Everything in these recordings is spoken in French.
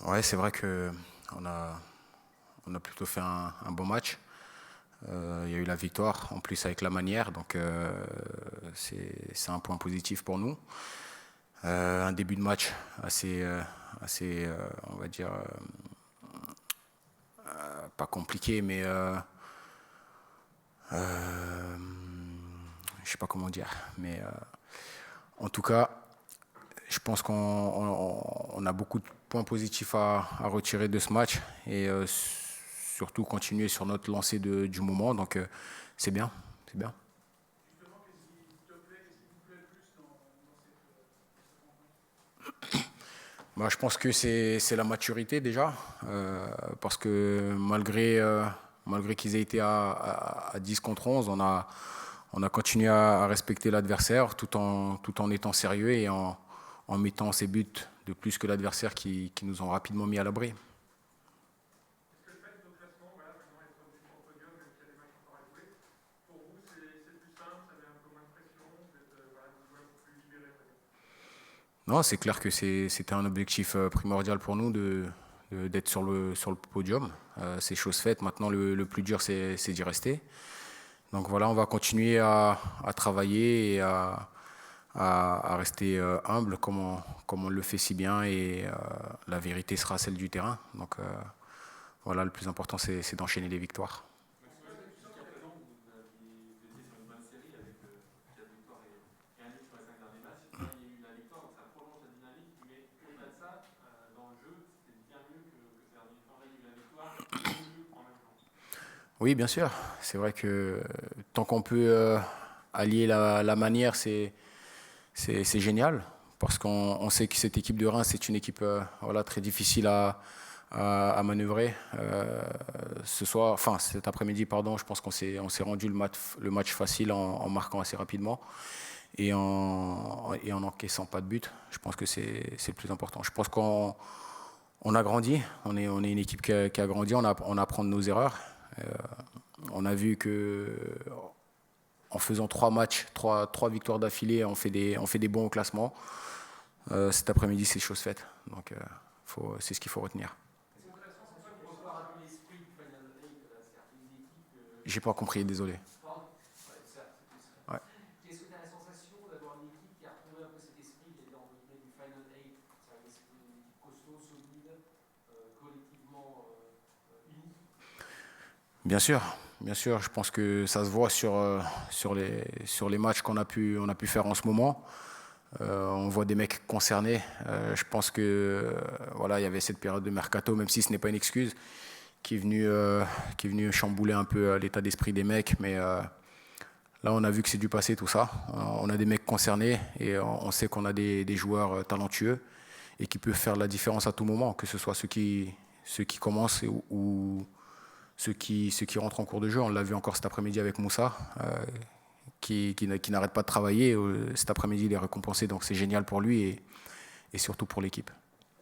Ouais, c'est vrai que on a, on a plutôt fait un bon match. Il y a eu la victoire, en plus avec la manière, donc c'est un point positif pour nous. Un début de match on va dire, pas compliqué, mais je sais pas comment dire. Mais en tout cas, je pense qu'on a beaucoup de points positifs à retirer de ce match et surtout continuer sur notre lancée du moment. Donc c'est bien, c'est bien. Justement, qu'est-ce qui te plaît, qu'est-ce qui vous plaît le plus dans cette rencontre? Bah, je pense que c'est la maturité déjà, parce que malgré qu'ils aient été à 10 contre 11, on a continué à respecter l'adversaire tout en étant sérieux et en mettant ses buts de plus que l'adversaire qui nous ont rapidement mis à l'abri. Est-ce que le fait au classement, voilà, maintenant être revenu sur le podium, même s'il y a des matchs encore à jouer, pour vous c'est plus simple, ça met un peu moins de pression, vous êtes voilà, vous jouez un peu plus libéré, on va dire. Non, c'est clair que c'était un objectif primordial pour nous d'être sur le podium. C'est chose faite. Maintenant, le plus dur, c'est d'y rester. Donc voilà, on va continuer à travailler et à rester humble comme on le fait si bien et la vérité sera celle du terrain. Donc voilà, le plus important, c'est d'enchaîner les victoires. Jusqu'à présent, vous étiez sur une bonne série avec 4 victoires et un nul sur les 5 derniers matchs. Là, il y a eu la victoire, donc ça prolonge la dynamique. Mais au-delà de ça, dans le jeu, c'était bien mieux que ces derniers temps. Là, il y a eu la victoire et le nul en même temps. Oui, bien sûr. C'est vrai que tant qu'on peut allier la manière, c'est génial. Parce qu'on sait que cette équipe de Reims, c'est une équipe voilà, très difficile à manœuvrer. Cet après-midi, pardon, je pense qu'on s'est rendu le match facile en marquant assez rapidement et en encaissant pas de but. Je pense que c'est le plus important. Je pense qu'on a grandi. On est une équipe qui a grandi. On apprend de nos erreurs. Euh, on a vu que en faisant 3 matchs, trois victoires d'affilée, on fait des bons au classement. Cet après-midi, c'est chose faite. Donc, c'est ce qu'il faut retenir. Concrètement, c'est quoi qui Pour ressort revoir là? un peu l'esprit du Final 8, c'est une équipe. J'ai pas compris, désolé. Pardon. Ouais, certes, c'est tout ça. Ouais. Qu'est-ce que tu as la sensation d'avoir une équipe qui a retrouvé un peu cet esprit entre guillemets, du Final 8, c'est une équipe costaud, solide, collectivement unie. Bien sûr, je pense que ça se voit sur les matchs qu'on a pu faire en ce moment. On voit des mecs concernés. Je pense que voilà, il y avait cette période de mercato, même si ce n'est pas une excuse, qui est venu chambouler un peu l'état d'esprit des mecs. Mais là, on a vu que c'est du passé tout ça. On a des mecs concernés et on sait qu'on a des joueurs talentueux et qui peuvent faire la différence à tout moment, que ce soit ceux qui commencent ou ceux qui rentrent en cours de jeu. On l'a vu encore cet après-midi avec Moussa, qui n'arrête pas de travailler. Cet après-midi, il est récompensé, donc c'est génial pour lui et surtout pour l'équipe.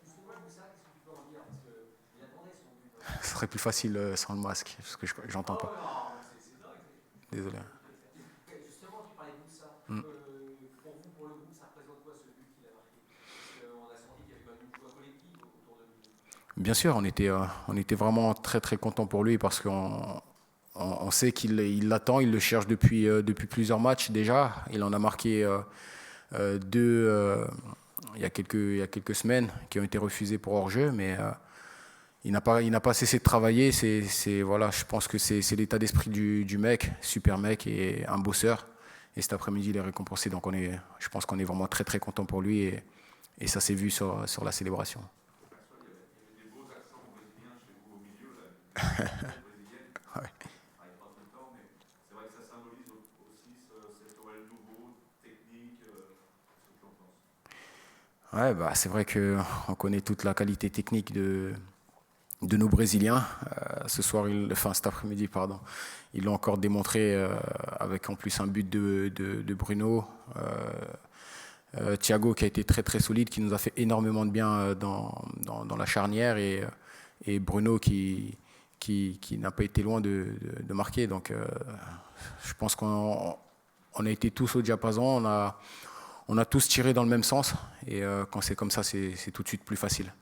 Justement, Moussa, qu'est-ce que tu peux en dire? Parce qu'il attendait son but, hein. Ce serait plus facile sans le masque, parce que j'entends Ah pas. ouais, non, c'est dingue. Désolé. Justement, tu parlais de Moussa. Mm. Pour vous, pour le groupe, ça représente quoi ce but qu'il a marqué? Parce qu'on a senti qu'il y avait quand même une joie collective autour de lui. Bien sûr, on était vraiment très très content pour lui parce qu'on sait qu'il l'attend, il le cherche depuis plusieurs matchs déjà. Il en a marqué deux il y a quelques semaines qui ont été refusés pour hors-jeu, mais il n'a pas cessé de travailler. Voilà, je pense que c'est l'état d'esprit du mec, super mec et un bosseur. Et cet après-midi, il est récompensé. Donc je pense qu'on est vraiment très très content pour lui et ça s'est vu sur la célébration. Il y avait des beaux accents brésiliens chez vous au milieu, là, une brésilienne. Ouais. Ça n'arrive pas tout le temps, mais c'est vrai que ça symbolise aussi cet OL nouveau, technique, ce que l'on pense. Ouais, bah, c'est vrai qu'on connaît toute la qualité technique de nos Brésiliens. Cet après-midi, pardon, ils l'ont encore démontré avec en plus un but de Bruno. Thiago qui a été très très solide, qui nous a fait énormément de bien dans la charnière et Bruno qui n'a pas été loin de marquer. Donc je pense qu'on a été tous au diapason, on a tous tiré dans le même sens et quand c'est comme ça, c'est tout de suite plus facile.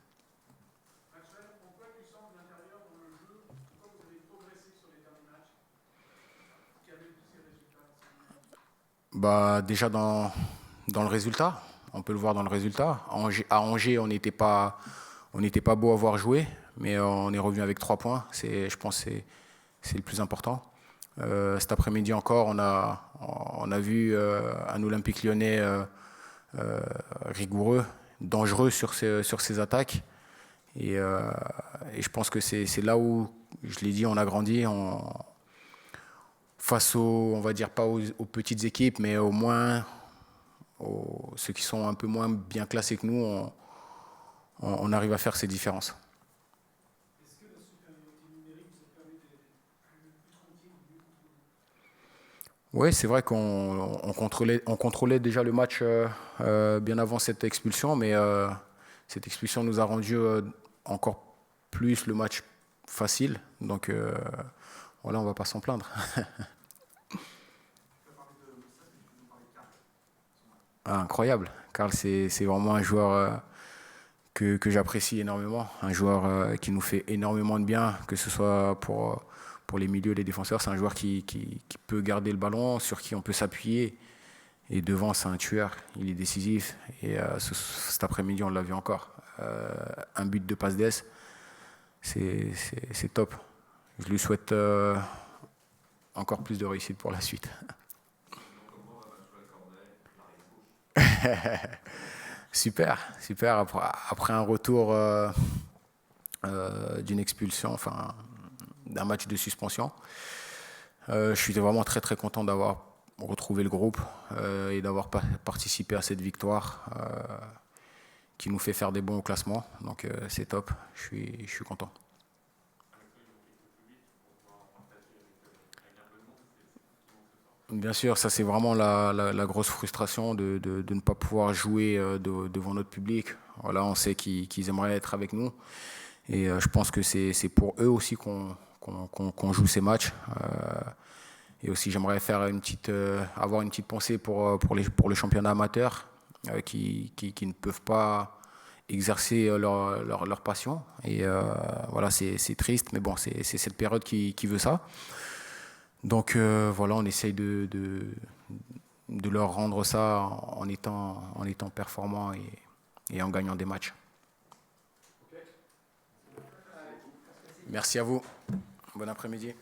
Bah, déjà dans le résultat, on peut le voir dans le résultat. À Angers, on n'était pas beau à voir jouer, mais on est revenu avec 3 points. Je pense que c'est le plus important. Cet après-midi encore, on a vu un Olympique Lyonnais rigoureux, dangereux sur ses attaques. Et je pense que c'est là où, je l'ai dit, on a grandi. Face on va dire pas aux petites équipes, mais au moins ceux qui sont un peu moins bien classés que nous, on arrive à faire ces différences. Est-ce que la supériorité numérique vous a permis d'être plus tranquille, mieux contrôlé? Oui, c'est vrai qu'on contrôlait déjà le match bien avant cette expulsion, mais cette expulsion nous a rendu encore plus le match facile. Donc voilà, on ne va pas s'en plaindre. Ah, incroyable. Karl, c'est vraiment un joueur que j'apprécie énormément. Un joueur qui nous fait énormément de bien, que ce soit pour les milieux, les défenseurs. C'est un joueur qui peut garder le ballon, sur qui on peut s'appuyer. Et devant, c'est un tueur. Il est décisif. Et cet après-midi, on l'a vu encore. Un but de passe d'ess. C'est top. Je lui souhaite encore plus de réussite pour la suite. Super, super. Après un retour d'une expulsion, enfin d'un match de suspension, je suis vraiment très très content d'avoir retrouvé le groupe et d'avoir participé à cette victoire qui nous fait faire des bons au classement. Donc c'est top, je suis content. Bien sûr, ça c'est vraiment la grosse frustration de ne pas pouvoir jouer devant notre public. Voilà, on sait qu'ils aimeraient être avec nous. Et je pense que c'est pour eux aussi qu'on joue ces matchs. Et aussi, j'aimerais faire avoir une petite pensée pour le championnat amateur qui ne peuvent pas exercer leur passion. Et voilà, c'est triste, mais bon, c'est cette période qui veut ça. Donc voilà, on essaye de leur rendre ça en étant performant et en gagnant des matchs. Merci à vous. Bon après-midi.